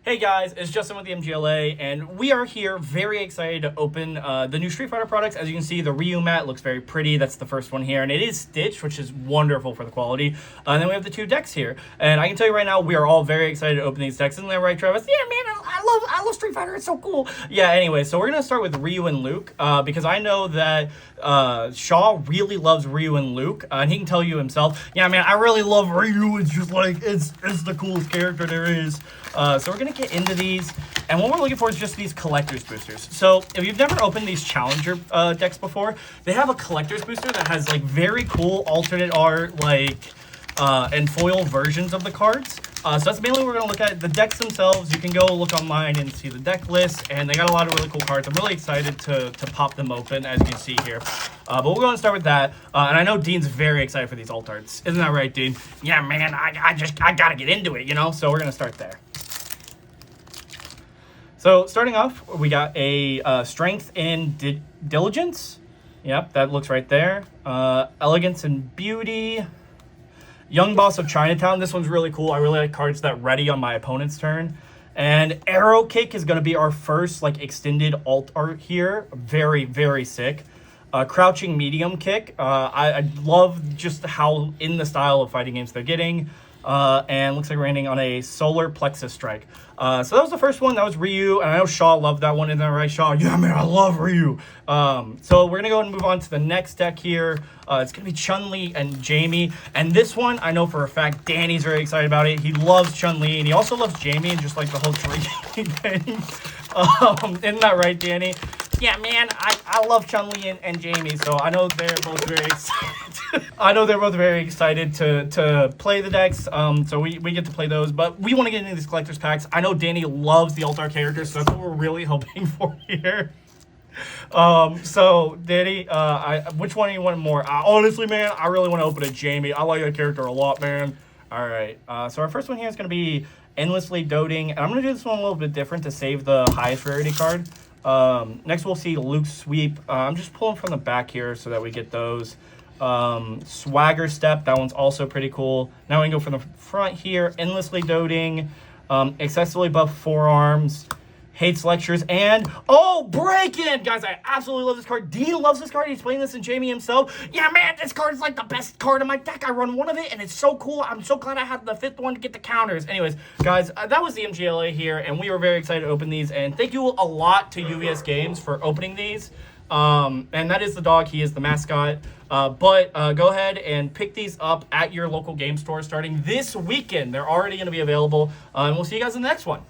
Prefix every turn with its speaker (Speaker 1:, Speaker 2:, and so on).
Speaker 1: Hey guys, it's Justin with the MGLA, and we are here very excited to open the new Street Fighter products. As you can see, the Ryu mat looks very pretty. That's the first one here, and it is stitched, which is wonderful for the quality. And then we have the two decks here, and I can tell you right now, we are all very excited to open these decks. Isn't that right, Travis? Yeah, man, I love Street Fighter. It's so cool. Yeah. Anyway, so we're gonna start with Ryu and Luke because I know that Shaw really loves Ryu and Luke, and he can tell you himself. Yeah, man, I really love Ryu. It's just like it's the coolest character there is. So we're going to get into these, and what we're looking for is just these collector's boosters. So if you've never opened these Challenger decks before, they have a collector's booster that has like very cool alternate art, like, and foil versions of the cards. So that's mainly what we're going to look at. The decks themselves, you can go look online and see the deck list, and they got a lot of really cool cards. I'm really excited to pop them open, as you can see here. But we're going to start with that. And I know Dean's very excited for these alt arts. Isn't that right, Dean? Yeah, man, I got to get into it, you know? So we're going to start there. So starting off, we got a Strength and Diligence. Yep, that looks right there. Elegance and Beauty. Young Boss of Chinatown. This one's really cool. I really like cards that ready on my opponent's turn. And Arrow Kick is going to be our first like extended alt art here. Very, very sick. Crouching Medium Kick. I love just how in the style of fighting games they're getting. And looks like we're ending on a Solar Plexus Strike. So that was the first one. That was Ryu. And I know Shaw loved that one. Isn't that right, Shaw? Yeah, man, I love Ryu. So we're going to go and move on to the next deck here. It's going to be Chun Lee and Jamie. And this one, I know for a fact, Danny's very excited about it. He loves Chun Lee. And he also loves Jamie and just like the whole tree thing. Isn't that right, Danny? Yeah, man, I love Chun Lee and Jamie, so I know they're both very excited. I know they're both very excited to play the decks, so we get to play those. But we want to get into these collector's packs. I know Danny loves the alt-art characters, so that's what we're really hoping for here. So Danny, which one do you want more? Honestly, man, I really want to open a Jamie. I like that character a lot, man. All right, so our first one here is going to be Endlessly Doting, and I'm going to do this one a little bit different to save the highest rarity card. Next we'll see Luke's Sweep. I'm just pulling from the back here so that we get those. Swagger Step, that one's also pretty cool. Now we can go from the front here. Endlessly Doting, excessively buff forearms, hates lectures, and Break-In! Guys, I absolutely love this card. Dean loves this card. He's playing this in Jamie himself. Yeah, man, this card is like the best card in my deck. I run one of it, and it's so cool. I'm so glad I have the fifth one to get the counters. Anyways, guys, that was the MGLA here, and we were very excited to open these. And thank you a lot to UVS Games for opening these. And that is the dog. He is the mascot. But go ahead and pick these up at your local game store starting this weekend. They're already going to be available. And we'll see you guys in the next one.